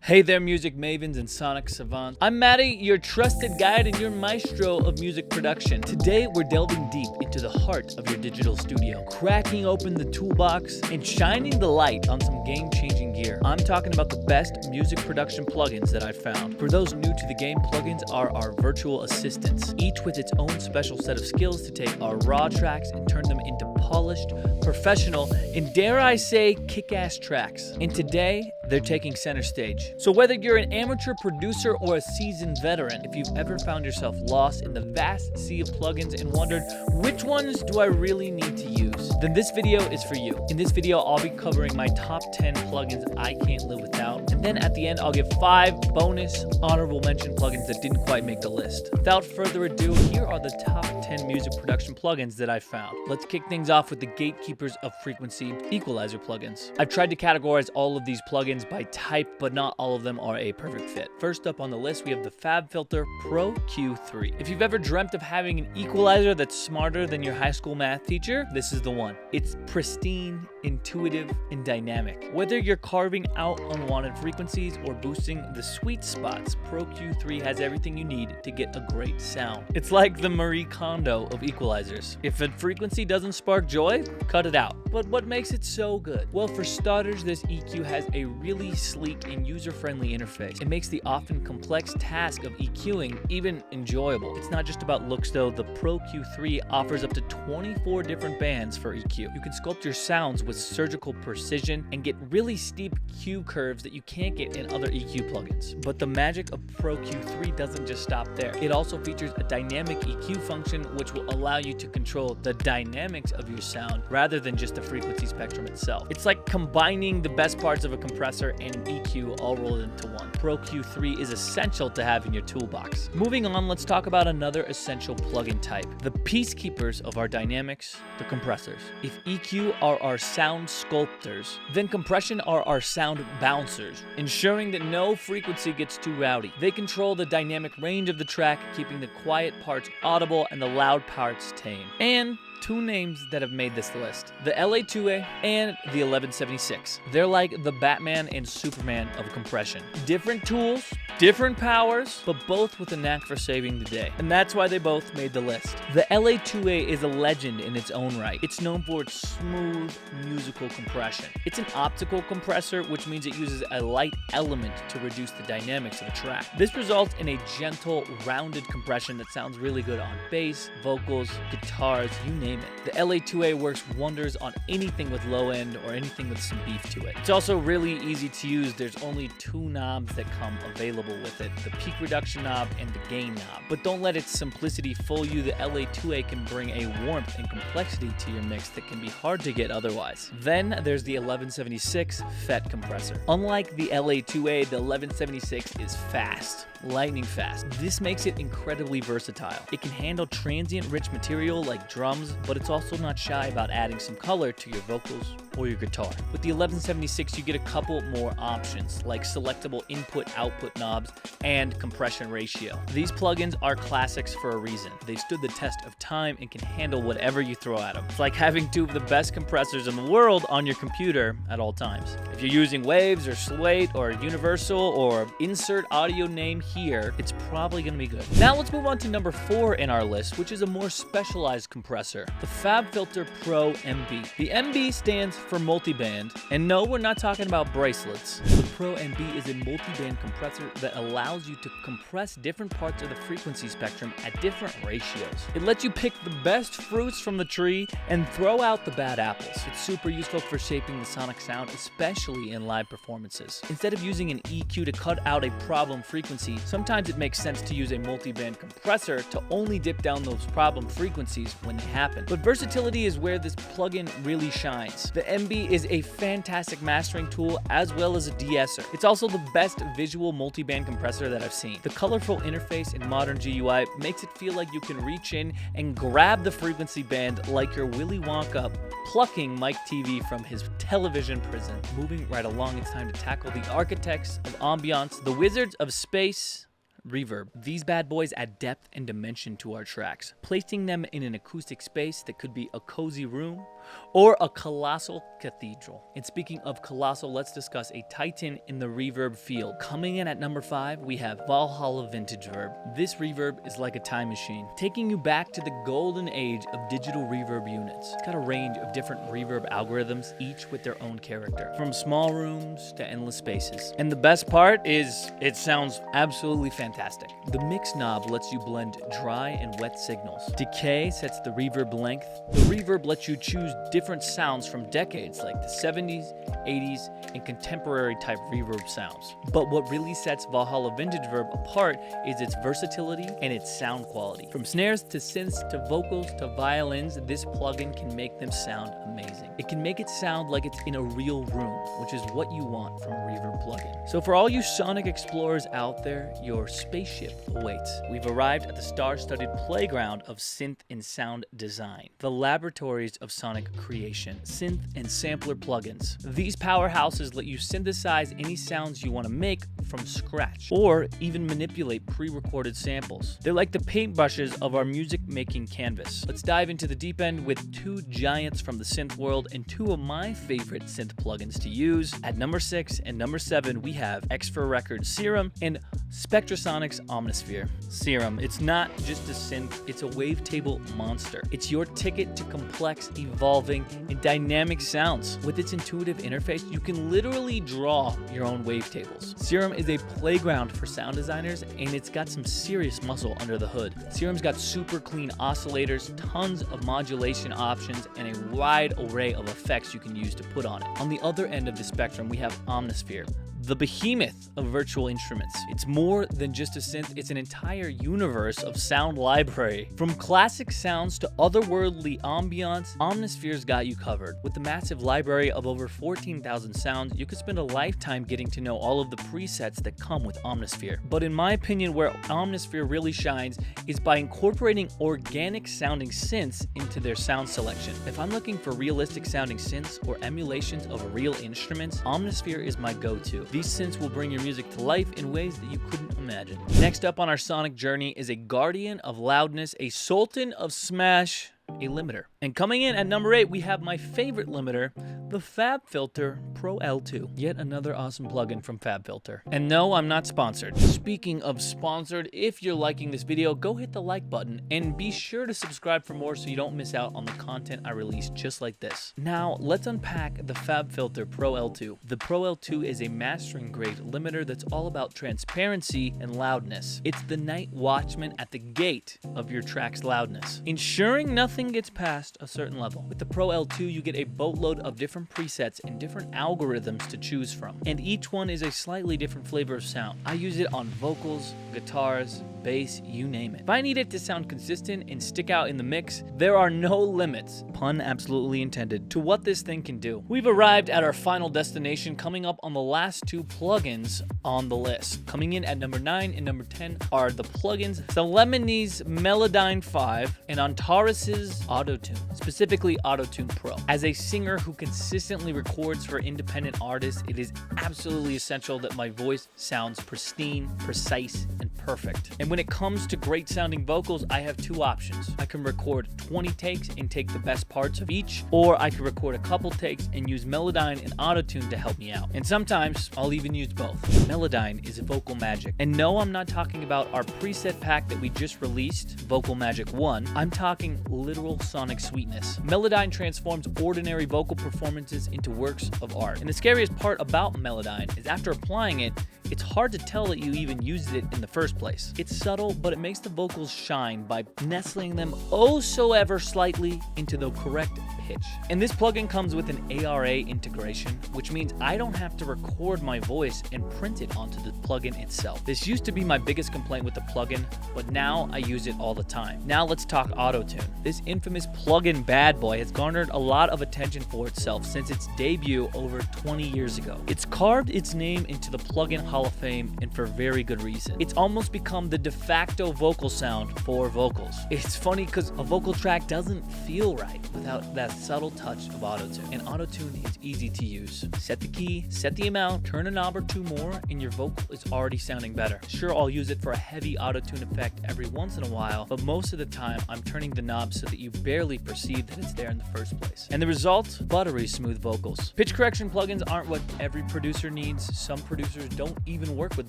Hey there, music mavens and sonic savants. I'm Matty, your trusted guide and your maestro of music production. Today, we're delving deep into the heart of your digital studio, cracking open the toolbox and shining the light on some game-changing gear. I'm talking about the best music production plugins that I've found. For those new to the game, plugins are our virtual assistants, each with its own special set of skills to take our raw tracks and turn them into polished, professional, and dare I say, kick-ass tracks. And today, they're taking center stage. So whether you're an amateur producer or a seasoned veteran, if you've ever found yourself lost in the vast sea of plugins and wondered, which ones do I really need to use? Then this video is for you. In this video, I'll be covering my top 10 plugins I can't live without. And then at the end, I'll give 5 bonus honorable mention plugins that didn't quite make the list. Without further ado, here are the top 10 music production plugins that I found. Let's kick things off with the gatekeepers of frequency, equalizer plugins. I've tried to categorize all of these plugins by type, but not all of them are a perfect fit. First up on the list, we have the Fabfilter Pro Q3. If you've ever dreamt of having an equalizer that's smarter than your high school math teacher, this is the one. It's pristine, intuitive, and dynamic. Whether you're carving out unwanted frequencies or boosting the sweet spots, Pro Q3 has everything you need to get a great sound. It's like the Marie Kondo of equalizers. If a frequency doesn't spark joy, cut it out. But what makes it so good? Well, for starters, this EQ has a really sleek and user-friendly interface. It makes the often complex task of EQing even enjoyable. It's not just about looks though. The Pro Q3 offers up to 24 different bands for EQ. You can sculpt your sounds with surgical precision and get really steep Q curves that you can't get in other EQ plugins. But the magic of Pro Q3 doesn't just stop there. It also features a dynamic EQ function which will allow you to control the dynamics of your sound rather than just the frequency spectrum itself. It's like combining the best parts of a compressor and an EQ all rolled into one. Pro Q3 is essential to have in your toolbox. Moving on, let's talk about another essential plugin type, the peacekeepers of our dynamics, the compressors. If EQ are our sound sculptors, then compression are our sound bouncers, ensuring that no frequency gets too rowdy. They control the dynamic range of the track, keeping the quiet parts audible and the loud parts tame. And two names that have made this list, the LA2A and the 1176. They're like the Batman and Superman of compression. Different tools, different powers, but both with a knack for saving the day. And that's why they both made the list. The LA2A is a legend in its own right. It's known for its smooth musical compression. It's an optical compressor, which means it uses a light element to reduce the dynamics of a track. This results in a gentle, rounded compression that sounds really good on bass, vocals, guitars, you name it. The LA2A works wonders on anything with low end or anything with some beef to it. It's also really easy to use. There's only 2 knobs that come available with it, the peak reduction knob and the gain knob. But don't let its simplicity fool you. The LA2A can bring a warmth and complexity to your mix that can be hard to get otherwise. Then there's the 1176 FET compressor. Unlike the LA2A, the 1176 is fast. Lightning fast. This makes it incredibly versatile. It can handle transient rich material like drums, but it's also not shy about adding some color to your vocals or your guitar. With the 1176, you get a couple more options like selectable input-output knobs and compression ratio. These plugins are classics for a reason. They stood the test of time and can handle whatever you throw at them. It's like having 2 of the best compressors in the world on your computer at all times. If you're using Wavves or Slate or Universal or insert audio name here, it's probably going to be good. Now let's move on to number 4 in our list, which is a more specialized compressor, the Fabfilter Pro MB. The MB stands for multiband, and no, we're not talking about bracelets. The Pro MB is a multiband compressor that allows you to compress different parts of the frequency spectrum at different ratios. It lets you pick the best fruits from the tree and throw out the bad apples. It's super useful for shaping the sonic sound, especially in live performances. Instead of using an EQ to cut out a problem frequency, sometimes it makes sense to use a multiband compressor to only dip down those problem frequencies when they happen. But versatility is where this plugin really shines. The MB is a fantastic mastering tool as well as a de-esser. It's also the best visual multiband compressor that I've seen. The colorful interface in modern GUI makes it feel like you can reach in and grab the frequency band like you're Willy Wonka plucking Mike TV from his television prison. Moving right along, it's time to tackle the architects of ambiance, the wizards of space, Reverb. These bad boys add depth and dimension to our tracks, placing them in an acoustic space that could be a cozy room or a colossal cathedral. And speaking of colossal, let's discuss a titan in the reverb field. Coming in at number 5, we have Valhalla Vintage Verb. This reverb is like a time machine, taking you back to the golden age of digital reverb units. It's got a range of different reverb algorithms, each with their own character, from small rooms to endless spaces. And the best part is it sounds absolutely fantastic. The mix knob lets you blend dry and wet signals. Decay sets the reverb length. The reverb lets you choose different sounds from decades like the 70s, 80s, and contemporary type reverb sounds. But what really sets Valhalla Vintage Verb apart is its versatility and its sound quality. From snares to synths to vocals to violins, this plugin can make them sound amazing. It can make it sound like it's in a real room, which is what you want from a reverb plugin. So for all you sonic explorers out there, your spaceship awaits. We've arrived at the star-studded playground of synth and sound design, the laboratories of sonic creation, synth and sampler plugins. These powerhouses let you synthesize any sounds you want to make from scratch, or even manipulate pre-recorded samples. They're like the paintbrushes of our music making canvas. Let's dive into the deep end with two giants from the synth world and two of my favorite synth plugins to use. At number 6 and number 7, we have Xfer Records Serum and Spectrasonics Omnisphere. Serum, it's not just a synth, it's a wavetable monster. It's your ticket to complex, evolving, and dynamic sounds. With its intuitive interface, you can literally draw your own wavetables. Serum is a playground for sound designers, and it's got some serious muscle under the hood. Serum's got super clean oscillators, tons of modulation options, and a wide array of effects you can use to put on it. On the other end of the spectrum, we have Omnisphere, the behemoth of virtual instruments. It's more than just a synth, it's an entire universe of sound library. From classic sounds to otherworldly ambiance, Omnisphere's got you covered. With the massive library of over 14,000 sounds, you could spend a lifetime getting to know all of the presets that come with Omnisphere. But in my opinion, where Omnisphere really shines is by incorporating organic sounding synths into their sound selection. If I'm looking for realistic sounding synths or emulations of real instruments, Omnisphere is my go-to. These synths will bring your music to life in ways that you couldn't imagine. Next up on our sonic journey is a guardian of loudness, a sultan of smash, a limiter. And coming in at number 8, we have my favorite limiter, the Fabfilter Pro L2. Yet another awesome plugin from Fabfilter. And no, I'm not sponsored. Speaking of sponsored, if you're liking this video, go hit the like button and be sure to subscribe for more so you don't miss out on the content I release just like this. Now, let's unpack the Fabfilter Pro L2. The Pro L2 is a mastering grade limiter that's all about transparency and loudness. It's the night watchman at the gate of your track's loudness, ensuring nothing gets past a certain level. With the Pro L2, you get a boatload of different presets and different algorithms to choose from, and each one is a slightly different flavor of sound. I use it on vocals, guitars, bass, you name it. If I need it to sound consistent and stick out in the mix, there are no limits, pun absolutely intended, to what this thing can do. We've arrived at our final destination, coming up on the last two plugins on the list. Coming in at number 9 and number 10 are the plugins Solemni's Melodyne 5 and Antares's Autotune, specifically Autotune Pro. As a singer who consistently records for independent artists, it is absolutely essential that my voice sounds pristine, precise, and perfect. And when it comes to great sounding vocals, I have two options. I can record 20 takes and take the best parts of each, or I can record a couple takes and use Melodyne and Autotune to help me out. And sometimes I'll even use both. Melodyne is vocal magic. And no, I'm not talking about our preset pack that we just released, Vocal Magic 1. I'm talking literal sonic sweetness. Melodyne transforms ordinary vocal performances into works of art. And the scariest part about Melodyne is after applying it, it's hard to tell that you even used it in the first place. It's subtle, but it makes the vocals shine by nestling them oh so ever slightly into the correct pitch. And this plugin comes with an ARA integration, which means I don't have to record my voice and print it onto the plugin itself. This used to be my biggest complaint with the plugin, but now I use it all the time. Now let's talk Autotune. This infamous plugin bad boy has garnered a lot of attention for itself since its debut over 20 years ago. It's carved its name into the plugin Hall of Fame, and for very good reason. It's almost almost become the de facto vocal sound for vocals. It's funny because a vocal track doesn't feel right without that subtle touch of autotune. And autotune is easy to use. Set the key, set the amount, turn a knob or two more, and your vocal is already sounding better. Sure, I'll use it for a heavy autotune effect every once in a while, but most of the time I'm turning the knob so that you barely perceive that it's there in the first place. And the result? Buttery smooth vocals. Pitch correction plugins aren't what every producer needs. Some producers don't even work with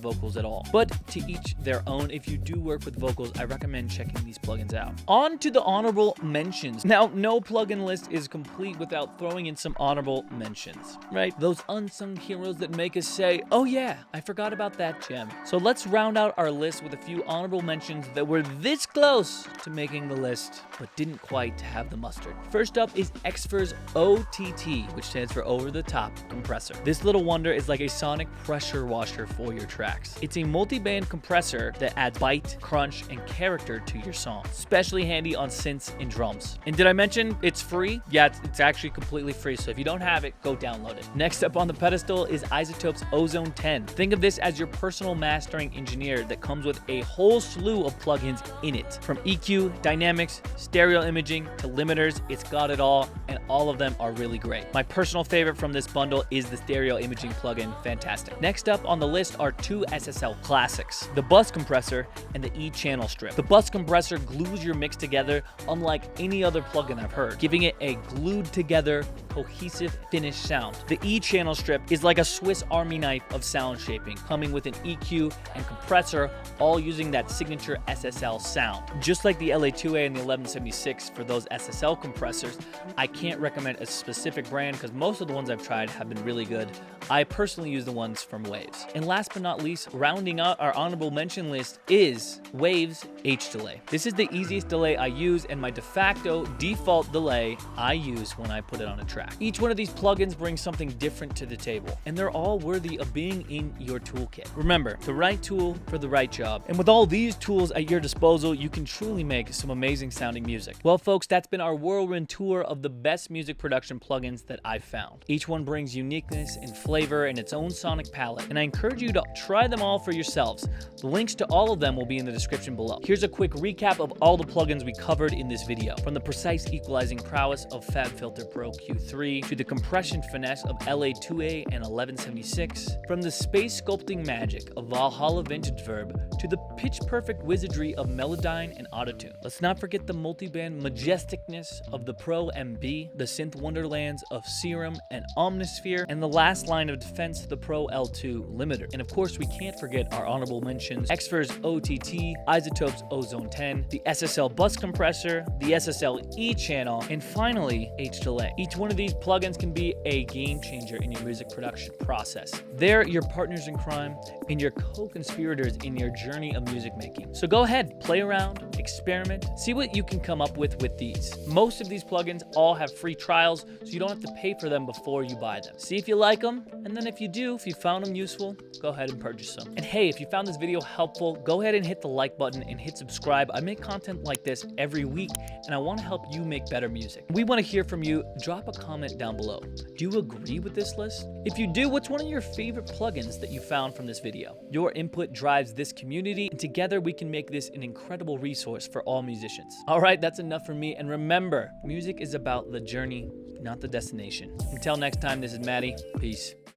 vocals at all. But to each their own. If you do work with vocals, I recommend checking these plugins out. On to the honorable mentions. Now, no plugin list is complete without throwing in some honorable mentions, right? Those unsung heroes that make us say, oh yeah, I forgot about that gem. So let's round out our list with a few honorable mentions that were this close to making the list, but didn't quite have the mustard. First up is Xfer's OTT, which stands for over the top compressor. This little wonder is like a sonic pressure washer for your tracks. It's a multi-band compressor that adds bite, crunch, and character to your song. Especially handy on synths and drums. And did I mention it's free? Yeah, it's actually completely free, so if you don't have it, go download it. Next up on the pedestal is iZotope's Ozone 10. Think of this as your personal mastering engineer that comes with a whole slew of plugins in it. From EQ, dynamics, stereo imaging, to limiters, it's got it all, and all of them are really great. My personal favorite from this bundle is the stereo imaging plugin, fantastic. Next up on the list are two SSL classics, the bus compressor and the E-channel strip. The bus compressor glues your mix together unlike any other plugin I've heard, giving it a glued together, cohesive, finished sound. The E-channel strip is like a Swiss Army knife of sound shaping, coming with an EQ and compressor, all using that signature SSL sound. Just like the LA2A and the 1176 for those SSL compressors, I can't recommend a specific brand because most of the ones I've tried have been really good. I personally use the ones from Wavves. And last but not least, rounding out our honorable mention list is Wavves H delay. This is the easiest delay I use and my de facto default delay I use when I put it on a track. Each one of these plugins brings something different to the table, and they're all worthy of being in your toolkit. Remember, the right tool for the right job. And with all these tools at your disposal, you can truly make some amazing sounding music. Well, folks, that's been our whirlwind tour of the best music production plugins that I've found. Each one brings uniqueness and flavor in its own sonic palette, and I encourage you to try them all for yourselves. The links to all of them will be in the description below. Here's a quick recap of all the plugins we covered in this video, from the precise equalizing prowess of Fabfilter Pro Q3 to the compression finesse of LA2A and 1176, from the space sculpting magic of Valhalla vintage Verb to the pitch-perfect wizardry of Melodyne and Autotune. Let's not forget the multi-band majesticness of the Pro MB, the synth wonderlands of Serum and Omnisphere, and the last line of defense, the Pro L2 limiter. And of course, we can't forget our honorable mentions, Xfer's OTT, iZotope's Ozone 10, the SSL bus compressor, the SSL E-channel, and finally, H delay. Each one of these plugins can be a game changer in your music production process. They're your partners in crime and your co-conspirators in your journey of music making. So go ahead, play around, experiment, see what you can come up with these. Most of these plugins all have free trials, so you don't have to pay for them before you buy them. See if you like them, and then if you do, if you found them useful, go ahead and purchase them. And hey, if you found this video helpful, go ahead and hit the like button and hit subscribe. I make content like this every week, and I want to help you make better music. We want to hear from you. Drop a comment down below. Do you agree with this list? If you do, what's one of your favorite plugins that you found from this video? Your input drives this community, and together we can make this an incredible resource for all musicians. All right, that's enough from me, and remember, music is about the journey, not the destination. Until next time, this is Maddie. Peace.